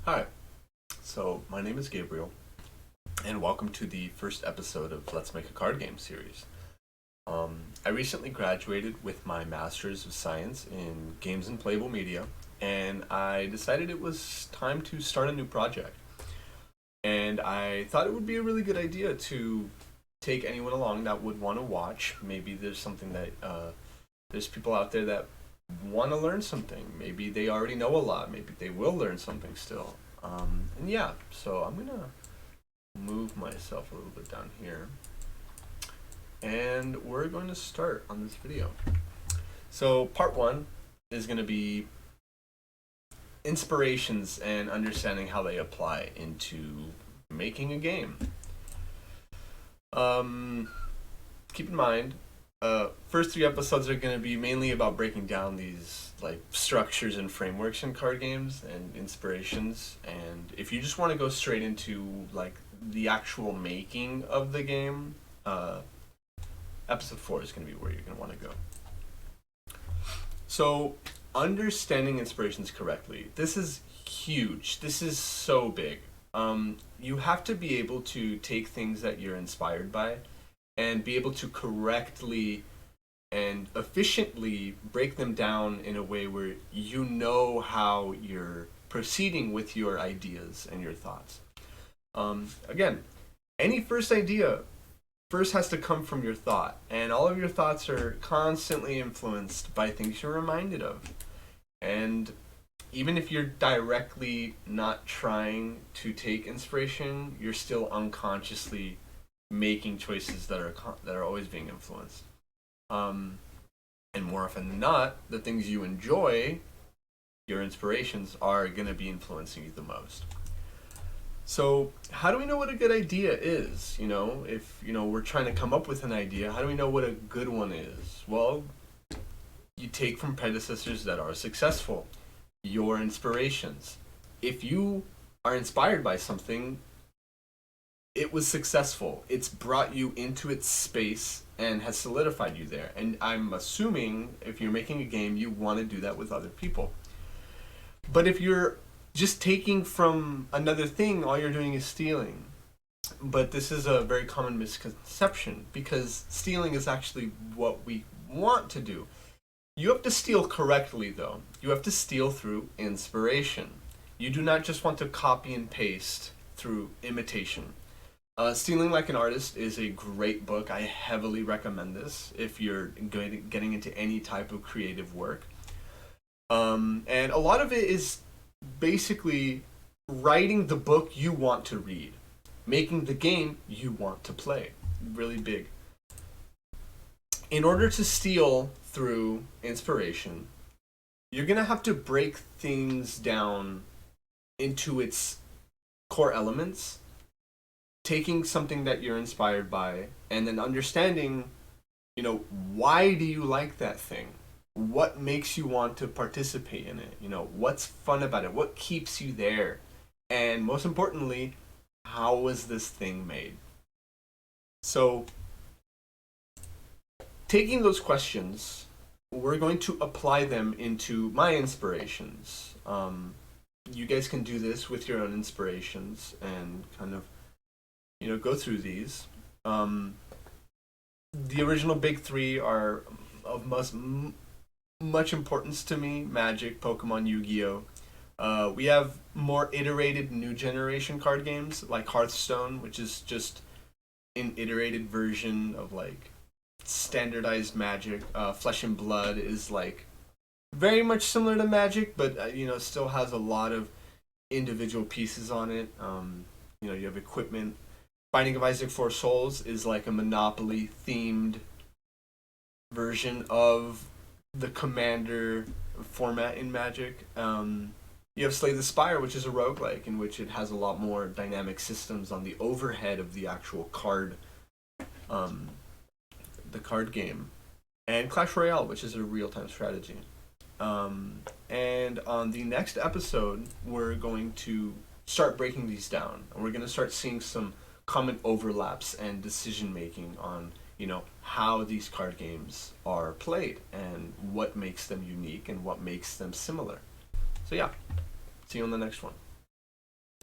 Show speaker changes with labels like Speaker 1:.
Speaker 1: Hi, so my name is Gabriel, and welcome to the first episode of Let's Make a Card Game series. I recently graduated with my Master's of Science in Games and Playable Media, and I decided it was time to start a new project. And I thought it would be a really good idea to take anyone along that would want to watch. Maybe there's something that, there's people out there that want to learn something. Maybe they already know a lot. Maybe they will learn something still. And yeah, so I'm gonna move myself a little bit down here, and we're going to start on this video. So part one is going to be inspirations and understanding how they apply into making a game. Keep in mind, first three episodes are going to be mainly about breaking down these like structures and frameworks in card games and inspirations. And if you just want to go straight into like the actual making of the game, episode 4 is going to be where you're going to want to go. So understanding inspirations correctly, this is huge. This is so big. You have to be able to take things that you're inspired by and be able to correctly and efficiently break them down in a way where you know how you're proceeding with your ideas and your thoughts. Again, any first idea first has to come from your thought, and all of your thoughts are constantly influenced by things you're reminded of. And even if you're directly not trying to take inspiration, you're still unconsciously making choices that are always being influenced. And more often than not, the things you enjoy, your inspirations, are going to be influencing you the most. So how do we know what a good idea is? If we're trying to come up with an idea, how do we know what a good one is? Well, you take from predecessors that are successful, your inspirations. If you are inspired by something, it was successful. It's brought you into its space and has solidified you there. And I'm assuming if you're making a game, you want to do that with other people. But if you're just taking from another thing, all you're doing is stealing. But this is a very common misconception, because stealing is actually what we want to do. You have to steal correctly, though. You have to steal through inspiration. You do not just want to copy and paste through imitation. Stealing Like an Artist is a great book. I heavily recommend this if you're getting into any type of creative work. And a lot of it is basically writing the book you want to read, making the game you want to play. Really big. In order to steal through inspiration, you're going to have to break things down into its core elements, taking something that you're inspired by, and then understanding, why do you like that thing? What makes you want to participate in it? What's fun about it? What keeps you there? And most importantly, how was this thing made? So, taking those questions, we're going to apply them into my inspirations. You guys can do this with your own inspirations and kind of, go through these. The original big three are of much importance to me: Magic, Pokemon, Yu-Gi-Oh. We have more iterated new generation card games like Hearthstone, which is just an iterated version of like standardized Magic. Flesh and Blood is like very much similar to Magic, but still has a lot of individual pieces on it. You have equipment. Binding of Isaac Four Souls is like a Monopoly themed version of the Commander format in Magic. You have Slay the Spire, which is a roguelike, in which it has a lot more dynamic systems on the overhead of the actual card, the card game. And Clash Royale, which is a real-time strategy. And on the next episode, we're going to start breaking these down. And we're going to start seeing some common overlaps and decision making on how these card games are played and what makes them unique and what makes them similar. So yeah, see you on the next one.